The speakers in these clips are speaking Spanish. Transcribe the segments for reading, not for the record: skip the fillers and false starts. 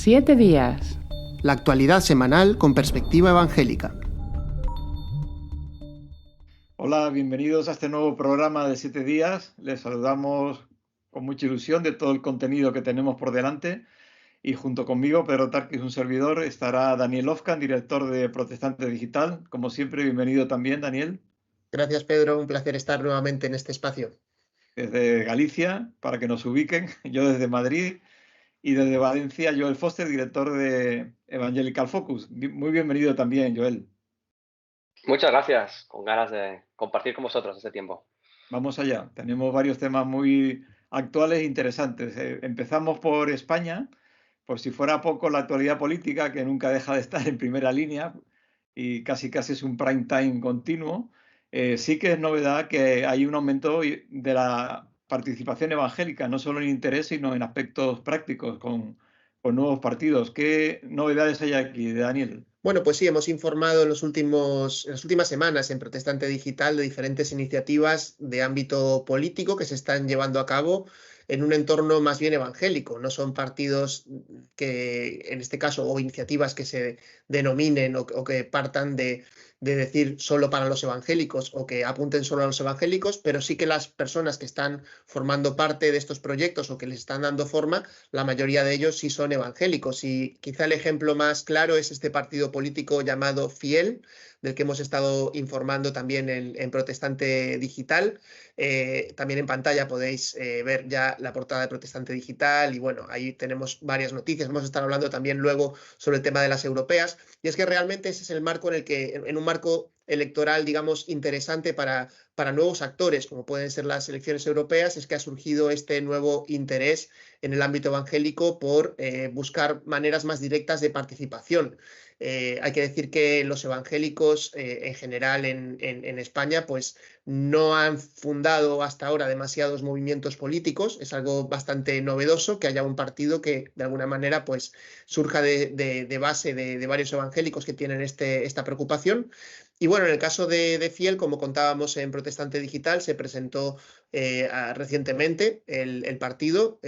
7 días. La actualidad semanal con perspectiva evangélica. Hola, bienvenidos a este nuevo programa de 7 días. Les saludamos con mucha ilusión de todo el contenido que tenemos por delante. Y junto conmigo, Pedro Tarquis, un servidor, estará Daniel Ofcan, director de Protestante Digital. Como siempre, bienvenido también, Daniel. Gracias, Pedro. Un placer estar nuevamente en este espacio. Desde Galicia, para que nos ubiquen, yo desde Madrid. Y desde Valencia, Joel Foster, director de Evangelical Focus. Muy bienvenido también, Joel. Muchas gracias, con ganas de compartir con vosotros este tiempo. Vamos allá, tenemos varios temas muy actuales e interesantes. Empezamos por España, por si fuera poco la actualidad política, que nunca deja de estar en primera línea y casi es un prime time continuo. Sí que es novedad que hay un aumento de la participación evangélica, no solo en interés, sino en aspectos prácticos con nuevos partidos. ¿Qué novedades hay aquí, Daniel? Bueno, pues sí, hemos informado en las últimas semanas en Protestante Digital de diferentes iniciativas de ámbito político que se están llevando a cabo en un entorno más bien evangélico. No son partidos que, en este caso, o iniciativas que se denominen o que partan de decir solo para los evangélicos o que apunten solo a los evangélicos, pero sí que las personas que están formando parte de estos proyectos o que les están dando forma, la mayoría de ellos sí son evangélicos. Y quizá el ejemplo más claro es este partido político llamado Fiel, del que hemos estado informando también en Protestante Digital. También en pantalla podéis ver ya la portada de Protestante Digital y bueno, ahí tenemos varias noticias. Vamos a estar hablando también luego sobre el tema de las europeas. Y es que realmente ese es el marco en el que, en un marco electoral, digamos, interesante para nuevos actores, como pueden ser las elecciones europeas, es que ha surgido este nuevo interés en el ámbito evangélico por buscar maneras más directas de participación. Hay que decir que los evangélicos en general en España pues no han fundado hasta ahora demasiados movimientos políticos. Es algo bastante novedoso que haya un partido que de alguna manera pues surja de base de varios evangélicos que tienen esta preocupación. Y bueno, en el caso de Fiel, como contábamos en Protestante Digital, se presentó recientemente el partido.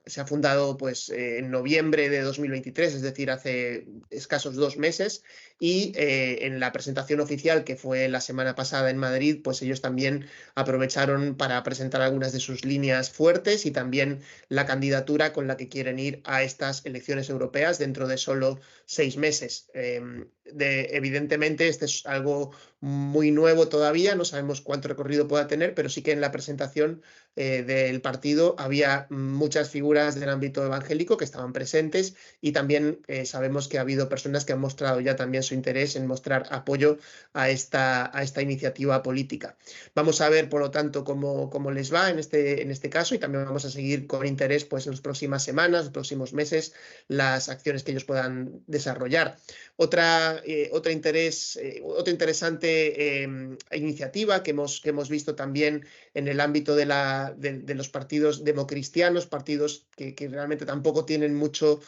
Se ha fundado pues, en noviembre de 2023, es decir, hace escasos 2 meses. Y en la presentación oficial, que fue la semana pasada en Madrid, pues ellos también aprovecharon para presentar algunas de sus líneas fuertes y también la candidatura con la que quieren ir a estas elecciones europeas dentro de solo 6 meses. Evidentemente, este es algo muy nuevo todavía, no sabemos cuánto recorrido pueda tener, pero sí que en la presentación del partido había muchas figuras del ámbito evangélico que estaban presentes y también sabemos que ha habido personas que han mostrado ya también su interés en mostrar apoyo a esta iniciativa política. Vamos a ver, por lo tanto, cómo les va en este caso y también vamos a seguir con interés pues, en las próximas semanas, los próximos meses, las acciones que ellos puedan desarrollar. Otra interesante iniciativa que hemos visto también en el ámbito de los partidos democristianos, partidos que realmente tampoco tienen mucho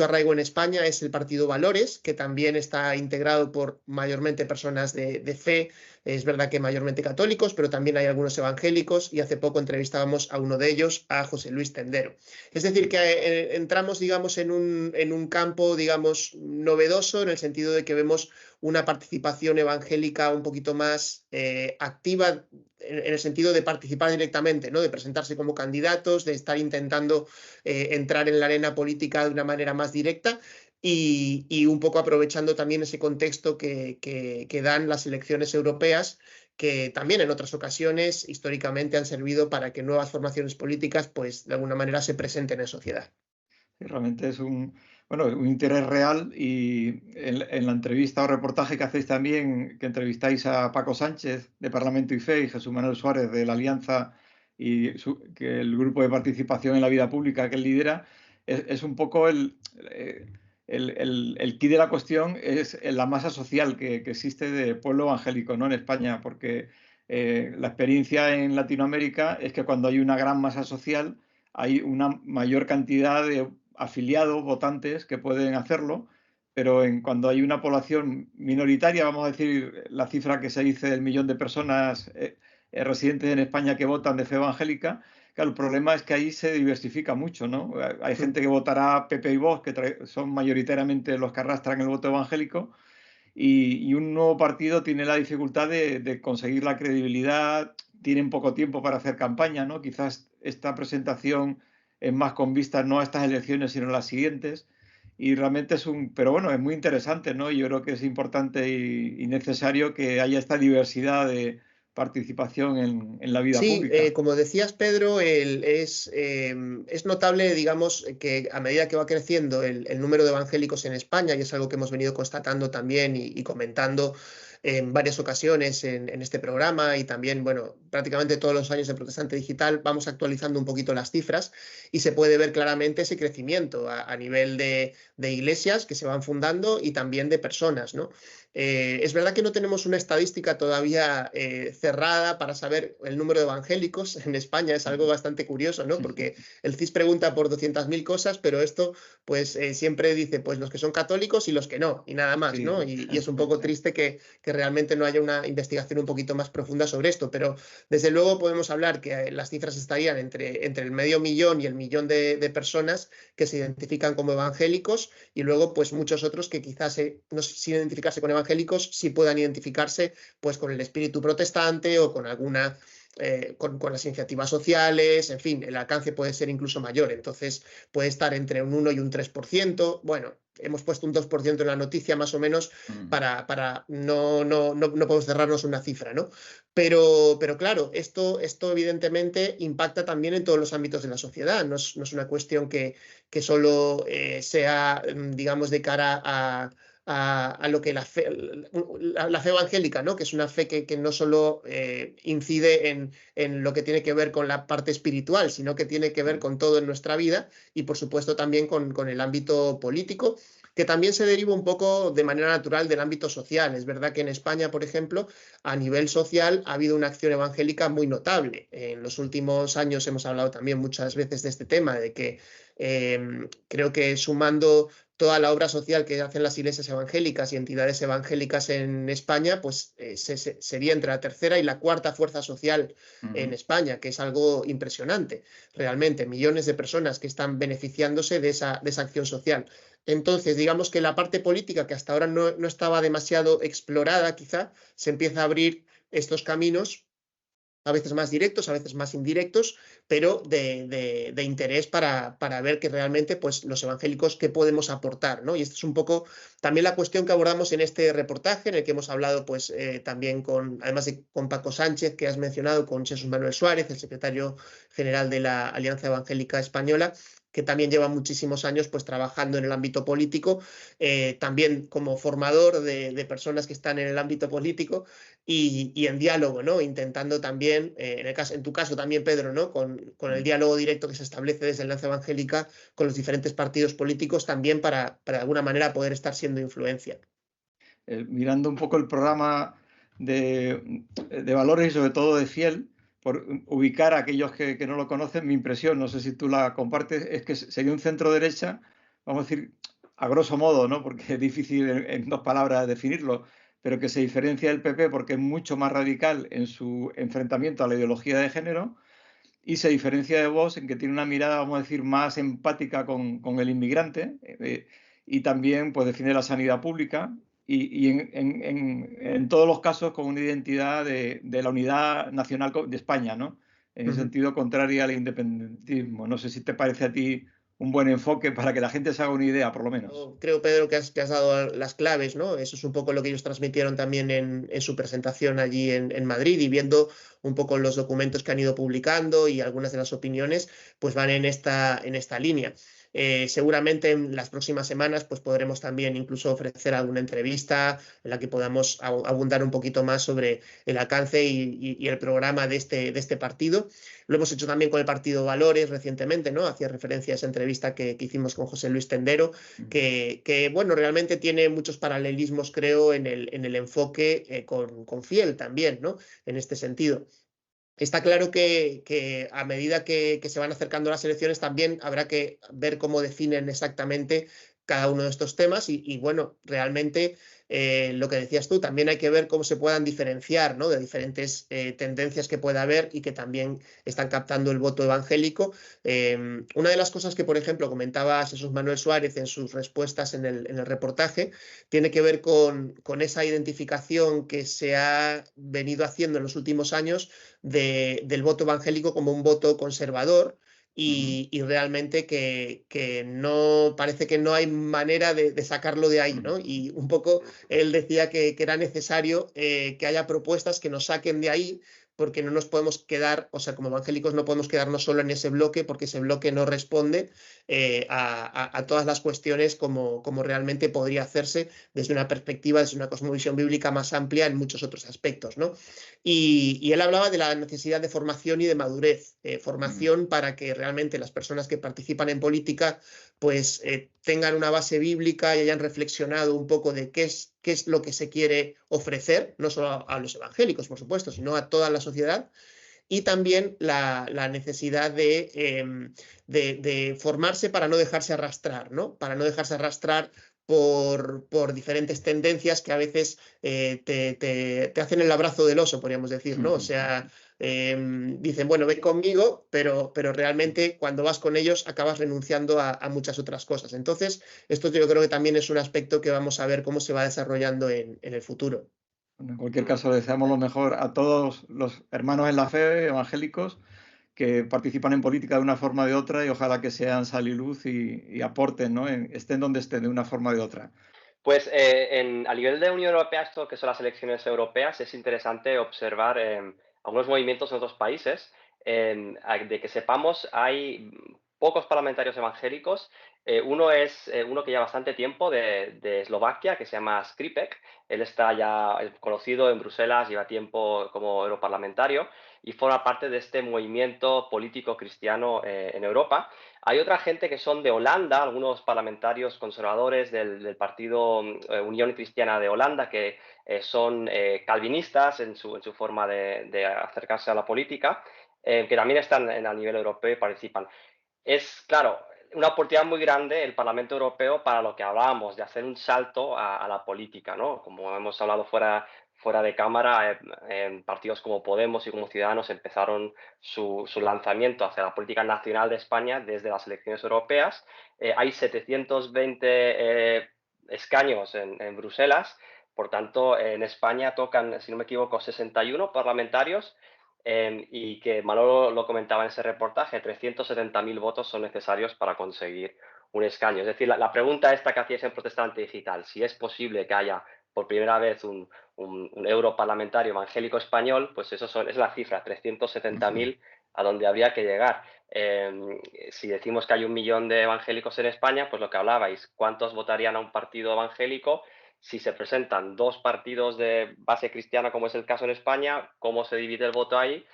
arraigo en España, es el partido Valores, que también está integrado por mayormente personas de fe. Es verdad que mayormente católicos, pero también hay algunos evangélicos y hace poco entrevistábamos a uno de ellos, a José Luis Tendero. Es decir, que entramos, digamos, en un campo, digamos, novedoso en el sentido de que vemos una participación evangélica un poquito más activa en el sentido de participar directamente, ¿no? De presentarse como candidatos, de estar intentando entrar en la arena política de una manera más directa. Y un poco aprovechando también ese contexto que dan las elecciones europeas, que también en otras ocasiones históricamente han servido para que nuevas formaciones políticas pues de alguna manera se presenten en sociedad. Realmente es un interés real y en la entrevista o reportaje que hacéis también, que entrevistáis a Paco Sánchez de Parlamento y Fe y Jesús Manuel Suárez de la Alianza y que el grupo de participación en la vida pública que él lidera, es un poco el quid de la cuestión, es la masa social que existe de pueblo evangélico, ¿no? En España, porque la experiencia en Latinoamérica es que cuando hay una gran masa social hay una mayor cantidad de afiliados, votantes que pueden hacerlo, pero cuando hay una población minoritaria, vamos a decir la cifra que se dice del 1 millón de personas residentes en España que votan de fe evangélica, Claro, el problema es que ahí se diversifica mucho, ¿no? Hay gente que votará PP y Vox, que son mayoritariamente los que arrastran el voto evangélico, y un nuevo partido tiene la dificultad de conseguir la credibilidad, tienen poco tiempo para hacer campaña, ¿no? Quizás esta presentación es más con vistas no a estas elecciones, sino a las siguientes. Y realmente pero bueno, es muy interesante, ¿no? Yo creo que es importante y necesario que haya esta diversidad de participación en la vida Sí, pública. como decías, Pedro, es notable, digamos, que a medida que va creciendo el número de evangélicos en España, y es algo que hemos venido constatando también y comentando en varias ocasiones en este programa, y también, bueno, prácticamente todos los años de Protestante Digital vamos actualizando un poquito las cifras y se puede ver claramente ese crecimiento a nivel de iglesias que se van fundando y también de personas, ¿no? Es verdad que no tenemos una estadística todavía cerrada para saber el número de evangélicos en España. Es algo bastante curioso, ¿no? Porque el CIS pregunta por 200.000 cosas, pero esto pues siempre dice pues los que son católicos y los que no, y nada más, Sí. ¿no? Y es un poco triste que realmente no haya una investigación un poquito más profunda sobre esto, pero desde luego podemos hablar que las cifras estarían entre el 500.000 y el 1.000.000 de personas que se identifican como evangélicos, y luego pues muchos otros que quizás no sé si identificarse con evangélicos, sí puedan identificarse pues con el espíritu protestante o con alguna con las iniciativas sociales, en fin, el alcance puede ser incluso mayor, entonces puede estar entre un 1 y un 3%. Bueno, hemos puesto un 2% en la noticia más o menos para no podemos cerrarnos una cifra, ¿no? Pero claro, esto evidentemente impacta también en todos los ámbitos de la sociedad, no es una cuestión que solo sea, digamos, de cara a lo que la fe evangélica, ¿no? Que es una fe que no solo incide en lo que tiene que ver con la parte espiritual, sino que tiene que ver con todo en nuestra vida y, por supuesto, también con el ámbito político, que también se deriva un poco de manera natural del ámbito social. Es verdad que en España, por ejemplo, a nivel social ha habido una acción evangélica muy notable. En los últimos años hemos hablado también muchas veces de este tema, de que creo que sumando toda la obra social que hacen las iglesias evangélicas y entidades evangélicas en España, pues sería entre la tercera y la cuarta fuerza social en España, que es algo impresionante, realmente, millones de personas que están beneficiándose de esa acción social. Entonces, digamos que la parte política, que hasta ahora no estaba demasiado explorada, quizá, se empieza a abrir estos caminos, a veces más directos, a veces más indirectos, pero de interés para ver que realmente pues, los evangélicos qué podemos aportar, ¿no? Y esta es un poco también la cuestión que abordamos en este reportaje, en el que hemos hablado pues, también además con Paco Sánchez, que has mencionado, con Jesús Manuel Suárez, el secretario general de la Alianza Evangélica Española, que también lleva muchísimos años pues, trabajando en el ámbito político, también como formador de personas que están en el ámbito político y en diálogo, ¿no? Intentando también, en tu caso también, Pedro, ¿no? Con el diálogo directo que se establece desde la Alianza Evangélica con los diferentes partidos políticos, también para de alguna manera poder estar siendo influencia. Mirando un poco el programa de valores y sobre todo de Fiel, por ubicar a aquellos que no lo conocen, mi impresión, no sé si tú la compartes, es que sería un centro derecha, vamos a decir, a grosso modo, ¿no? Porque es difícil en 2 palabras definirlo, pero que se diferencia del PP porque es mucho más radical en su enfrentamiento a la ideología de género, y se diferencia de Vox en que tiene una mirada, vamos a decir, más empática con el inmigrante, y también pues defiende la sanidad pública y en todos los casos con una identidad de la unidad nacional de España, ¿no? En el sentido contrario al independentismo. No sé si te parece a ti un buen enfoque para que la gente se haga una idea, por lo menos. Creo, Pedro, que has dado las claves, ¿no? Eso es un poco lo que ellos transmitieron también en su presentación allí en Madrid, y viendo un poco los documentos que han ido publicando y algunas de las opiniones, pues van en esta línea. Seguramente en las próximas semanas pues podremos también incluso ofrecer alguna entrevista en la que podamos abundar un poquito más sobre el alcance y el programa de este partido. Lo hemos hecho también con el partido Valores recientemente, ¿no? Hacía referencia a esa entrevista que hicimos con José Luis Tendero, que bueno, realmente tiene muchos paralelismos, creo, en el enfoque con Fiel también, ¿no? En este sentido. Está claro que a medida que se van acercando las elecciones también habrá que ver cómo definen exactamente cada uno de estos temas y bueno, realmente lo que decías tú, también hay que ver cómo se puedan diferenciar, ¿no?, de diferentes tendencias que pueda haber y que también están captando el voto evangélico. Una de las cosas que, por ejemplo, comentaba Jesús Manuel Suárez en sus respuestas en el reportaje, tiene que ver con esa identificación que se ha venido haciendo en los últimos años del voto evangélico como un voto conservador. Y realmente que no parece que no hay manera de sacarlo de ahí, ¿no? Y un poco él decía que era necesario que haya propuestas que nos saquen de ahí, porque no nos podemos quedar, o sea, como evangélicos no podemos quedarnos solo en ese bloque, porque ese bloque no responde a todas las cuestiones como realmente podría hacerse desde una perspectiva, desde una cosmovisión bíblica más amplia en muchos otros aspectos, ¿no? Y él hablaba de la necesidad de formación y de madurez, formación para que realmente las personas que participan en política pues tengan una base bíblica y hayan reflexionado un poco de qué es lo que se quiere ofrecer, no solo a los evangélicos, por supuesto, sino a toda la sociedad. Y también la necesidad de formarse para no dejarse arrastrar, ¿no? Para no dejarse arrastrar por diferentes tendencias que a veces te hacen el abrazo del oso, podríamos decir, ¿no? O sea, dicen, bueno, ven conmigo, pero realmente cuando vas con ellos acabas renunciando a muchas otras cosas. Entonces, esto yo creo que también es un aspecto que vamos a ver cómo se va desarrollando en el futuro. En cualquier caso, deseamos lo mejor a todos los hermanos en la fe evangélicos que participan en política de una forma o de otra y ojalá que sean sal y luz y aporten, ¿no? Estén donde estén de una forma o de otra. Pues a nivel de Unión Europea, esto que son las elecciones europeas, es interesante observar algunos movimientos en otros países. De que sepamos, hay pocos parlamentarios evangélicos. Uno es uno que lleva bastante tiempo de Eslovaquia, que se llama Skripek. Él está ya conocido en Bruselas, lleva tiempo como europarlamentario y forma parte de este movimiento político cristiano en Europa. Hay otra gente que son de Holanda, algunos parlamentarios conservadores del partido Unión Cristiana de Holanda, que son calvinistas en su forma de acercarse a la política, que también están a nivel europeo y participan. Es, claro, una oportunidad muy grande el Parlamento Europeo para lo que hablábamos, de hacer un salto a la política, ¿no? Como hemos hablado fuera de cámara, partidos como Podemos y como Ciudadanos empezaron su lanzamiento hacia la política nacional de España desde las elecciones europeas. Hay 720 escaños en Bruselas, por tanto, en España tocan, si no me equivoco, 61 parlamentarios. Y que Manolo lo comentaba en ese reportaje, 370.000 votos son necesarios para conseguir un escaño. Es decir, la pregunta esta que hacíais en Protestante Digital, si es posible que haya por primera vez un europarlamentario evangélico español, pues es la cifra, 370.000, a donde habría que llegar. Si decimos que hay 1 millón de evangélicos en España, pues lo que hablabais, ¿cuántos votarían a un partido evangélico? Si se presentan dos partidos de base cristiana, como es el caso en España, ¿cómo se divide el voto ahí?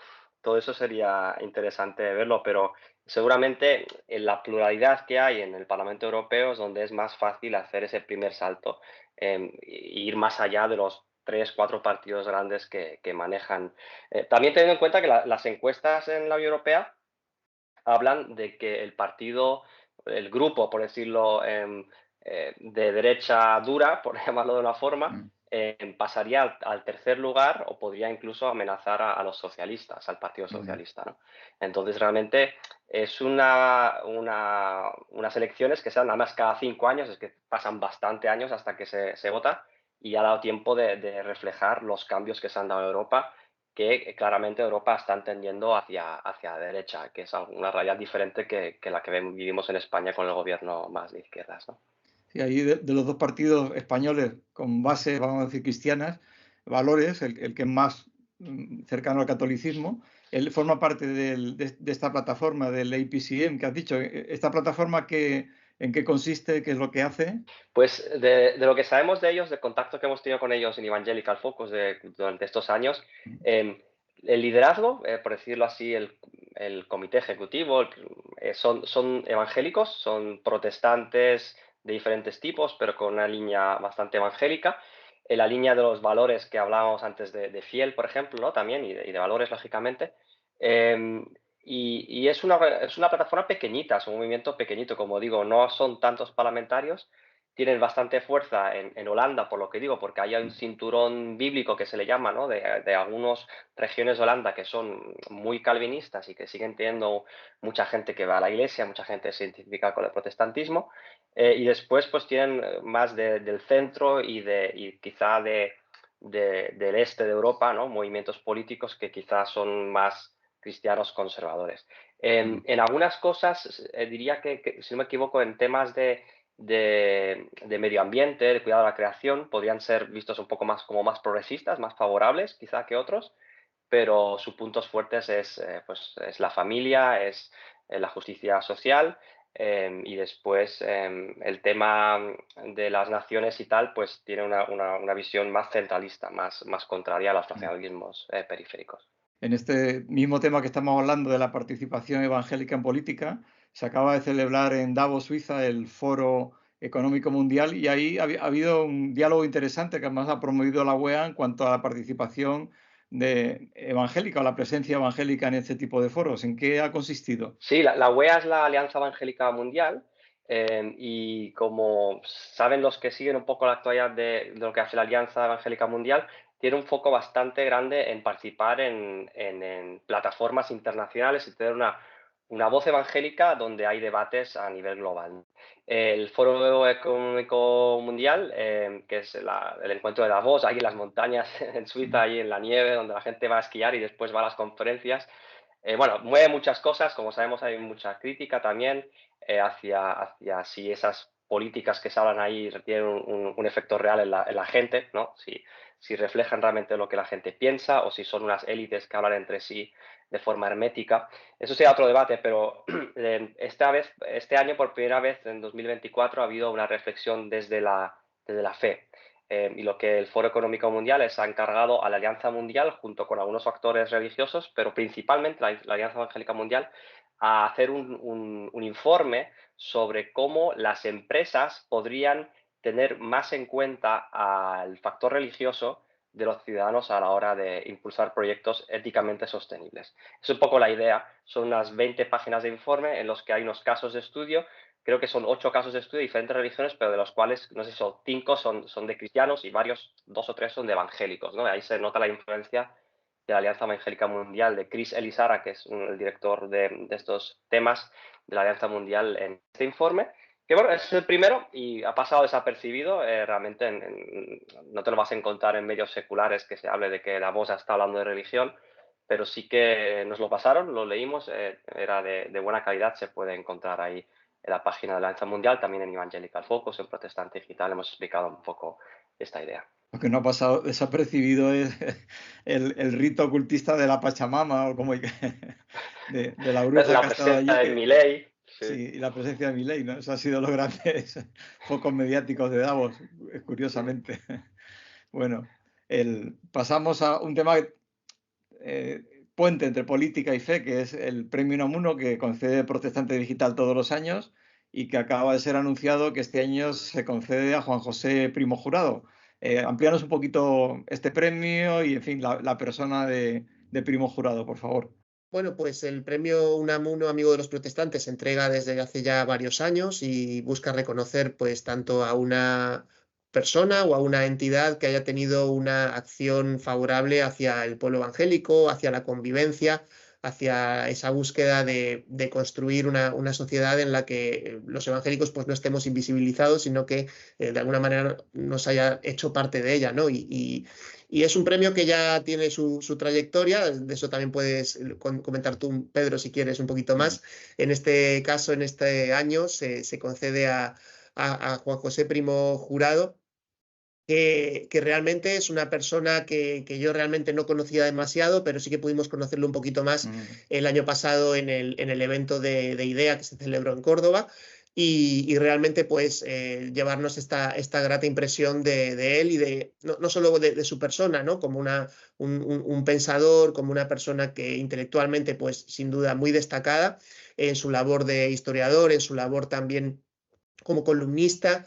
Todo eso sería interesante verlo, pero seguramente en la pluralidad que hay en el Parlamento Europeo es donde es más fácil hacer ese primer salto e ir más allá de los 3, 4 partidos grandes que manejan. También teniendo en cuenta que las encuestas en la Unión Europea hablan de que el grupo, por decirlo, de derecha dura, por llamarlo de una forma, pasaría al tercer lugar o podría incluso amenazar a los socialistas, al Partido Socialista, ¿no? Entonces, realmente es unas elecciones que se dan además cada 5 años, es que pasan bastante años hasta que se vota y ha dado tiempo de reflejar los cambios que se han dado en Europa, que claramente Europa está tendiendo hacia la derecha, que es una realidad diferente que la que vivimos en España con el gobierno más de izquierdas, ¿no? Sí, ahí de los dos partidos españoles con bases, vamos a decir, cristianas, valores, el que es más cercano al catolicismo, él forma parte de esta plataforma del APCM que has dicho. ¿Esta plataforma en qué consiste? ¿Qué es lo que hace? Pues de lo que sabemos de ellos, de contacto que hemos tenido con ellos en Evangelical Focus durante estos años, el liderazgo, por decirlo así, el comité ejecutivo, son evangélicos, son protestantes de diferentes tipos, pero con una línea bastante evangélica. En la línea de los valores que hablábamos antes de fiel, por ejemplo, ¿no? También, y de valores, lógicamente. y es una plataforma pequeñita, es un movimiento pequeñito, como digo, no son tantos parlamentarios, tienen bastante fuerza en Holanda, por lo que digo, porque hay un cinturón bíblico que se le llama, ¿no? De algunas regiones de Holanda que son muy calvinistas y que siguen teniendo mucha gente que va a la iglesia, mucha gente se identifica con el protestantismo, y después pues tienen más del centro y quizá del este de Europa, ¿no? Movimientos políticos que quizás son más cristianos conservadores. En algunas cosas, diría que, si no me equivoco, en temas de medio ambiente, de cuidado de la creación, podrían ser vistos un poco más como más progresistas, más favorables quizá que otros, pero sus puntos fuertes pues, es la familia, es la justicia social, y después el tema de las naciones y tal, pues tiene una visión más centralista, más contraria a los nacionalismos periféricos. En este mismo tema que estamos hablando de la participación evangélica en política, se acaba de celebrar en Davos, Suiza, el Foro Económico Mundial, y ahí ha habido un diálogo interesante que además ha promovido la UEA en cuanto a la participación evangélica o la presencia evangélica en este tipo de foros. ¿En qué ha consistido? Sí, la UEA es la Alianza Evangélica Mundial, y como saben los que siguen un poco la actualidad de lo que hace la Alianza Evangélica Mundial, tiene un foco bastante grande en participar en plataformas internacionales y tener una voz evangélica donde hay debates a nivel global. El Foro Económico Mundial, que es el encuentro de Davos, ahí en las montañas en Suiza, ahí en la nieve, donde la gente va a esquiar y después va a las conferencias. Bueno, mueve muchas cosas, como sabemos hay mucha crítica también hacia si esas políticas que se hablan ahí tienen un efecto real en la gente, ¿no? Si reflejan realmente lo que la gente piensa o si son unas élites que hablan entre sí de forma hermética. Eso sería otro debate, pero este año, por primera vez, en 2024, ha habido una reflexión desde la fe. Y lo que el Foro Económico Mundial es ha encargado a la Alianza Mundial, junto con algunos actores religiosos, pero principalmente la Alianza Evangélica Mundial, a hacer un informe sobre cómo las empresas podrían tener más en cuenta al factor religioso de los ciudadanos a la hora de impulsar proyectos éticamente sostenibles. Es un poco la idea. Son unas 20 páginas de informe en los que hay unos casos de estudio. Creo que son 8 casos de estudio de diferentes religiones, pero de los cuales, no sé si son 5 son de cristianos y varios, 2 o 3 son de evangélicos, ¿no? Ahí se nota la influencia de la Alianza Evangélica Mundial, de Chris Elisara, que es el director de estos temas de la Alianza Mundial en este informe. Que bueno, es el primero y ha pasado desapercibido. Realmente no te lo vas a encontrar en medios seculares que se hable de que Davos está hablando de religión, pero sí que nos lo pasaron, lo leímos, era de buena calidad, se puede encontrar ahí en la página de la Alianza Mundial, también en Evangelical Focus, en Protestante Digital, hemos explicado un poco esta idea. Lo que no ha pasado desapercibido es el rito ocultista de la Pachamama o como de la bruja La que ha estado presencia allí. de Milei. Sí, y la presencia de Milei, ¿no? Eso ha sido los grandes focos mediáticos de Davos, curiosamente. Bueno, pasamos a un tema puente entre política y fe, que es el Premio Unamuno que concede Protestante Digital todos los años y que acaba de ser anunciado que este año se concede a Juan José Primo Jurado. Amplíanos un poquito este premio y, en fin, la persona de Primo Jurado, por favor. Bueno, pues el premio Unamuno Amigo de los Protestantes se entrega desde hace ya varios años y busca reconocer pues tanto a una persona o a una entidad que haya tenido una acción favorable hacia el pueblo evangélico, hacia la convivencia, hacia esa búsqueda de construir una sociedad en la que los evangélicos pues no estemos invisibilizados, sino que de alguna manera nos haya hecho parte de ella, ¿no? Y es un premio que ya tiene su trayectoria, de eso también puedes comentar tú, Pedro, si quieres un poquito más. En este caso, en este año, se concede a Juan José Primo Jurado, que realmente es una persona que yo realmente no conocía demasiado, pero sí que pudimos conocerlo un poquito más el año pasado en el evento de IDEA que se celebró en Córdoba. Y realmente pues llevarnos esta grata impresión de él y no solo de su persona, ¿no? Como un pensador, como una persona que intelectualmente pues sin duda muy destacada en su labor de historiador, en su labor también como columnista,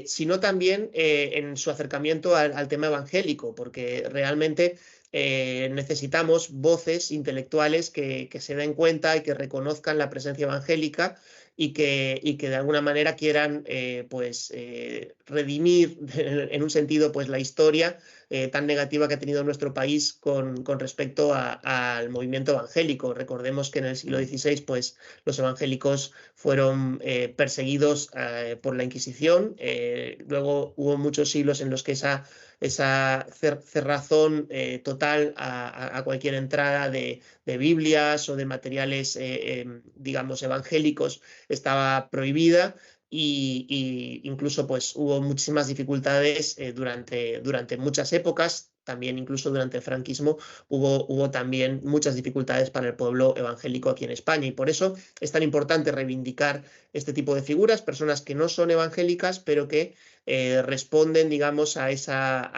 sino también en su acercamiento al tema evangélico, porque realmente necesitamos voces intelectuales que se den cuenta y que reconozcan la presencia evangélica y que de alguna manera quieran redimir en un sentido pues la historia tan negativa que ha tenido nuestro país con respecto al movimiento evangélico. Recordemos que en el siglo XVI pues, los evangélicos fueron perseguidos por la Inquisición. Luego hubo muchos siglos en los que esa cerrazón total a cualquier entrada de Biblias o de materiales, digamos, evangélicos estaba prohibida. Y incluso pues hubo muchísimas dificultades durante muchas épocas, también incluso durante el franquismo hubo también muchas dificultades para el pueblo evangélico aquí en España, y por eso es tan importante reivindicar este tipo de figuras, personas que no son evangélicas pero que responden, digamos, a esa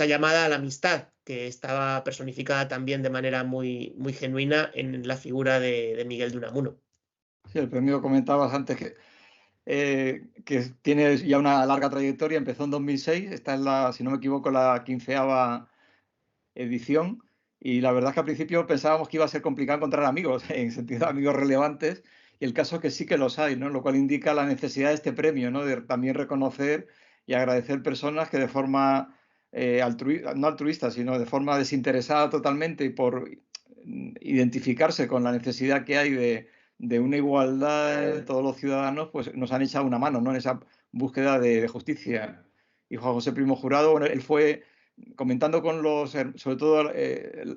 llamada a la amistad que estaba personificada también de manera muy, muy genuina en la figura de Miguel de Unamuno. Sí, el premio comentabas antes que tiene ya una larga trayectoria, empezó en 2006, esta es la, si no me equivoco, la 15ª edición, y la verdad es que al principio pensábamos que iba a ser complicado encontrar amigos, en sentido de amigos relevantes, y el caso es que sí que los hay, ¿no? Lo cual indica la necesidad de este premio, ¿no? De también reconocer y agradecer personas que de forma no altruista, sino de forma desinteresada totalmente y por identificarse con la necesidad que hay de una igualdad de todos los ciudadanos, pues nos han echado una mano, ¿no? En esa búsqueda de justicia. Y Juan José Primo Jurado, bueno, él fue comentando con sobre todo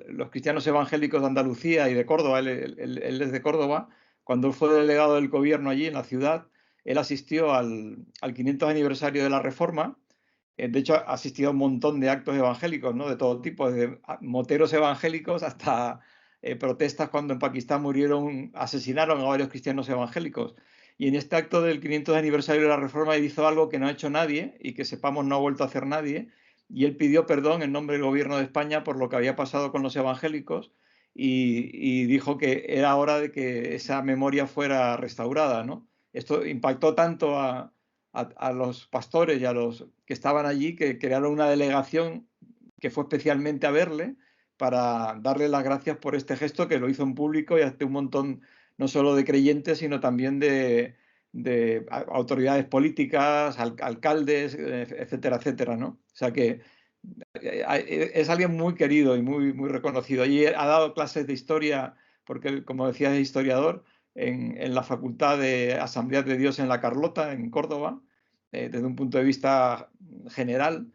los cristianos evangélicos de Andalucía y de Córdoba, él es de Córdoba, cuando él fue delegado del gobierno allí en la ciudad, él asistió al 500 aniversario de la Reforma. De hecho, ha asistido a un montón de actos evangélicos, ¿no? De todo tipo, desde moteros evangélicos hasta protestas cuando en Pakistán asesinaron a varios cristianos evangélicos. Y en este acto del 500 aniversario de la Reforma él hizo algo que no ha hecho nadie y que sepamos no ha vuelto a hacer nadie, y él pidió perdón en nombre del gobierno de España por lo que había pasado con los evangélicos y dijo que era hora de que esa memoria fuera restaurada, ¿no? Esto impactó tanto a los pastores y a los que estaban allí que crearon una delegación que fue especialmente a verle para darle las gracias por este gesto que lo hizo en público y ante un montón no solo de creyentes, sino también de autoridades políticas, alcaldes, etcétera, etcétera, ¿no? O sea que es alguien muy querido y muy, muy reconocido. Y ha dado clases de historia, porque como decías, es historiador, en la Facultad de Asambleas de Dios en La Carlota, en Córdoba, desde un punto de vista general.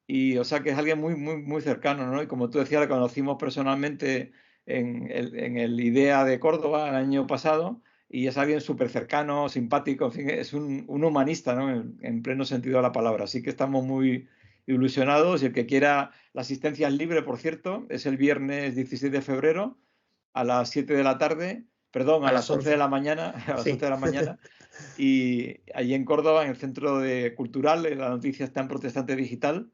Y o sea que es alguien muy, muy, muy cercano, ¿no? Y como tú decías, lo conocimos personalmente en el IDEA de Córdoba el año pasado, y es alguien súper cercano, simpático, en fin, es un humanista, ¿no? En pleno sentido de la palabra. Así que estamos muy ilusionados, y el que quiera, la asistencia es libre, por cierto, es el viernes 16 de febrero a las 7 de la tarde, perdón, a las 11 de la mañana, a las 11 de la mañana, y allí en Córdoba, en el Centro Cultural, la noticia está en Protestante Digital,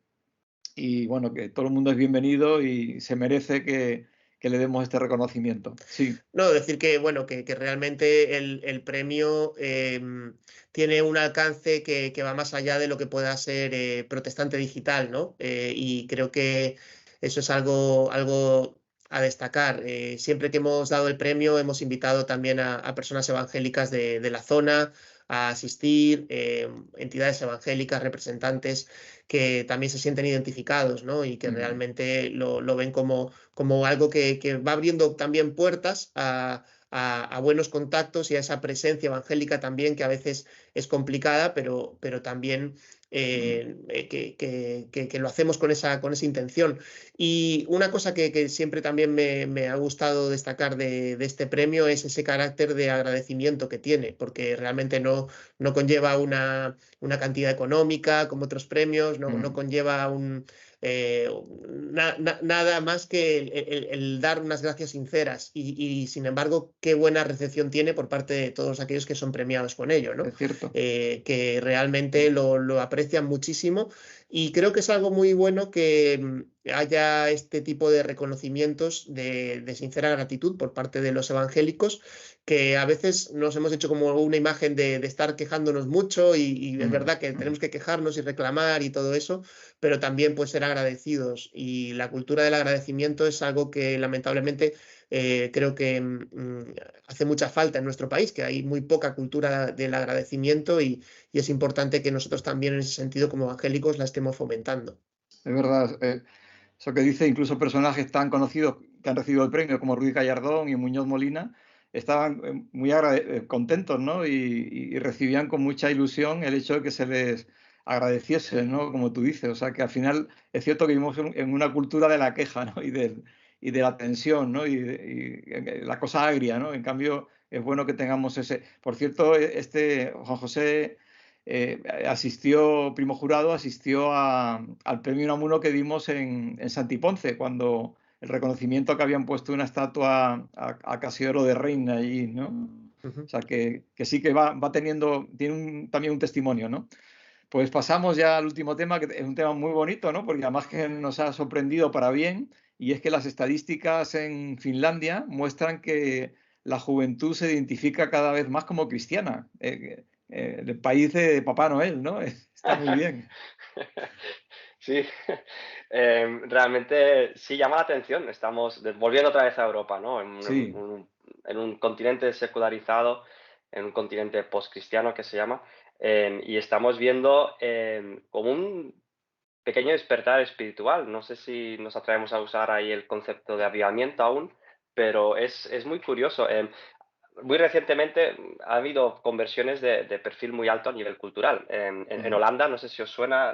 y bueno, que todo el mundo es bienvenido y se merece que le demos este reconocimiento. Sí. No, decir que, bueno, que realmente el premio tiene un alcance que va más allá de lo que pueda ser Protestante Digital, ¿no? Y creo que eso es algo a destacar. Siempre que hemos dado el premio hemos invitado también a personas evangélicas de la zona a asistir, entidades evangélicas, representantes que también se sienten identificados, ¿no? Y que realmente lo ven como algo que va abriendo también puertas a buenos contactos y a esa presencia evangélica también, que a veces es complicada, pero también que lo hacemos con esa intención. Y una cosa que siempre también me ha gustado destacar de este premio es ese carácter de agradecimiento que tiene, porque realmente no conlleva una cantidad económica como otros premios, no conlleva nada más que el dar unas gracias sinceras, y sin embargo qué buena recepción tiene por parte de todos aquellos que son premiados con ello, ¿no? Es cierto. Que realmente lo aprecian muchísimo, y creo que es algo muy bueno que haya este tipo de reconocimientos de sincera gratitud por parte de los evangélicos, que a veces nos hemos hecho como una imagen de estar quejándonos mucho y es verdad que tenemos que quejarnos y reclamar y todo eso, pero también pues ser agradecidos. Y la cultura del agradecimiento es algo que lamentablemente creo que hace mucha falta en nuestro país, que hay muy poca cultura del agradecimiento y es importante que nosotros también en ese sentido como evangélicos la estemos fomentando. Es verdad, eso que dice incluso personajes tan conocidos que han recibido el premio como Ruiz Gallardón y Muñoz Molina, estaban muy contentos, ¿no? Y recibían con mucha ilusión el hecho de que se les agradeciese, ¿no? Como tú dices, o sea que al final es cierto que vivimos en una cultura de la queja, ¿no? Y de la tensión, ¿no? Y la cosa agria, ¿no? En cambio, es bueno que tengamos ese... Por cierto, Juan José Primo Jurado asistió al premio Unamuno que dimos en Santiponce, cuando el reconocimiento que habían puesto una estatua a Casiodoro de Reina allí, ¿no? O sea, que sí que va teniendo, tiene también un testimonio, ¿no? Pues pasamos ya al último tema, que es un tema muy bonito, ¿no? Porque además que nos ha sorprendido para bien, y es que las estadísticas en Finlandia muestran que la juventud se identifica cada vez más como cristiana. El país de Papá Noel, ¿no? Está muy bien. Sí, realmente sí llama la atención. Estamos volviendo otra vez a Europa, ¿no? Sí. En un continente secularizado, en un continente postcristiano que se llama, y estamos viendo como un pequeño despertar espiritual. No sé si nos atrevemos a usar ahí el concepto de avivamiento aún, pero es muy curioso. Muy recientemente ha habido conversiones de perfil muy alto a nivel cultural. En Holanda, no sé si os suena,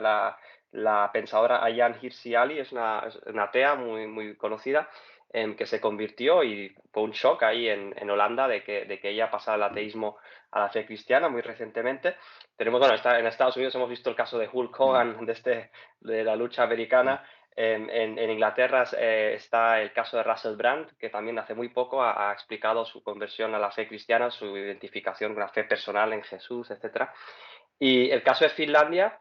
la pensadora Ayaan Hirsi Ali es una atea muy conocida, que se convirtió y fue un shock ahí en Holanda de que ella pasara del ateísmo a la fe cristiana muy recientemente. Tenemos, bueno, en Estados Unidos hemos visto el caso de Hulk Hogan, de la lucha americana. En Inglaterra está el caso de Russell Brand, que también hace muy poco ha explicado su conversión a la fe cristiana, su identificación con la fe personal en Jesús, etc. Y el caso de Finlandia,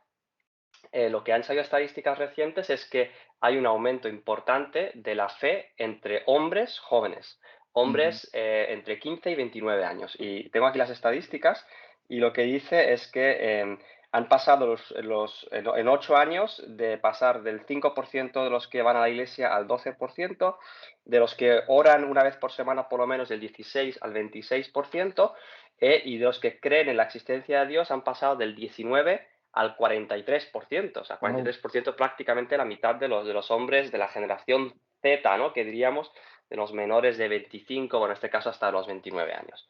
lo que han salido estadísticas recientes es que hay un aumento importante de la fe entre hombres jóvenes, hombres entre 15 y 29 años. Y tengo aquí las estadísticas y lo que dice es que han pasado en 8 años de pasar del 5% de los que van a la iglesia al 12%, de los que oran una vez por semana por lo menos del 16 al 26%, y de los que creen en la existencia de Dios han pasado del 19 al 43%, o sea, 43% prácticamente la mitad de los hombres de la generación Z, ¿no? Que diríamos, de los menores de 25, o en este caso hasta los 29 años.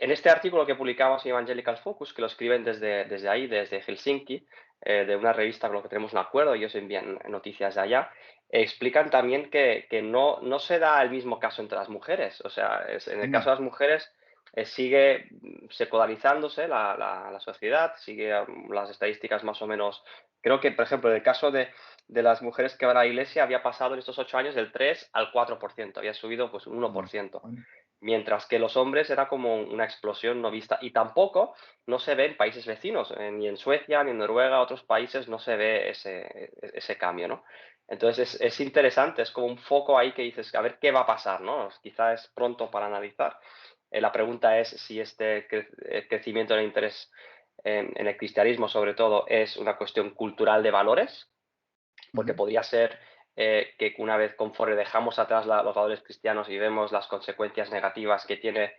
En este artículo que publicamos en Evangelical Focus, que lo escriben desde ahí, desde Helsinki, de una revista con la que tenemos un acuerdo, ellos envían noticias de allá, explican también que no se da el mismo caso entre las mujeres. O sea, en el caso de las mujeres sigue secularizándose la sociedad, sigue las estadísticas más o menos. Creo que, por ejemplo, en el caso de las mujeres que van a la iglesia había pasado en estos 8 años del 3 al 4%, había subido pues un 1%. Mientras que los hombres era como una explosión no vista. Y tampoco no se ve en países vecinos, ni en Suecia, ni en Noruega, otros países no se ve ese cambio, ¿no? Entonces es interesante, es como un foco ahí que dices, a ver qué va a pasar, ¿no? Quizá es pronto para analizar. La pregunta es si este crecimiento del interés en el cristianismo, sobre todo, es una cuestión cultural de valores, porque podría ser que una vez conforme dejamos atrás los valores cristianos y vemos las consecuencias negativas que tiene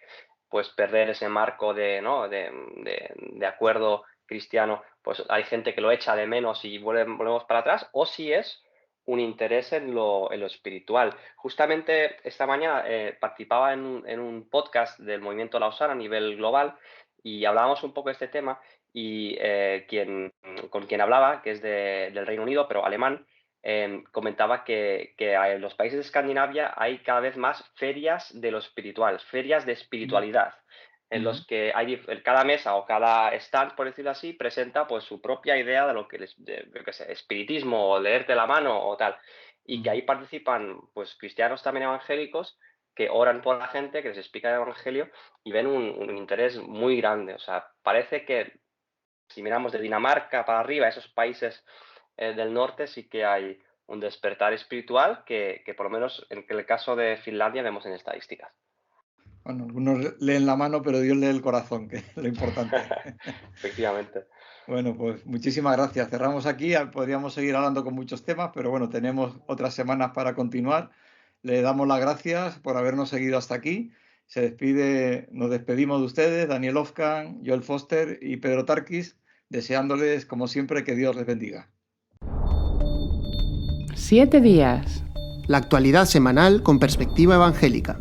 pues perder ese marco ¿no? de acuerdo cristiano, pues hay gente que lo echa de menos y volvemos para atrás, o si es un interés en lo espiritual. Justamente esta mañana participaba en un podcast del Movimiento Lausana a nivel global y hablábamos un poco de este tema y con quien hablaba, que es del Reino Unido, pero alemán, comentaba que en los países de Escandinavia hay cada vez más ferias de lo espiritual, ferias de espiritualidad, en los que hay cada mesa o cada stand, por decirlo así, presenta pues su propia idea de lo que es espiritismo o leerte la mano o tal, y que ahí participan pues cristianos también evangélicos que oran por la gente, que les explica el evangelio y ven un interés muy grande. O sea, parece que si miramos de Dinamarca para arriba, esos países del norte, sí que hay un despertar espiritual que por lo menos en el caso de Finlandia vemos en estadísticas. Bueno, algunos leen la mano, pero Dios lee el corazón, que es lo importante. Efectivamente. Bueno, pues muchísimas gracias. Cerramos aquí. Podríamos seguir hablando con muchos temas, pero bueno, tenemos otras semanas para continuar. Le damos las gracias por habernos seguido hasta aquí. Nos despedimos de ustedes, Daniel Ofcan, Joel Foster y Pedro Tarquis, deseándoles, como siempre, que Dios les bendiga. 7 días. La actualidad semanal con perspectiva evangélica.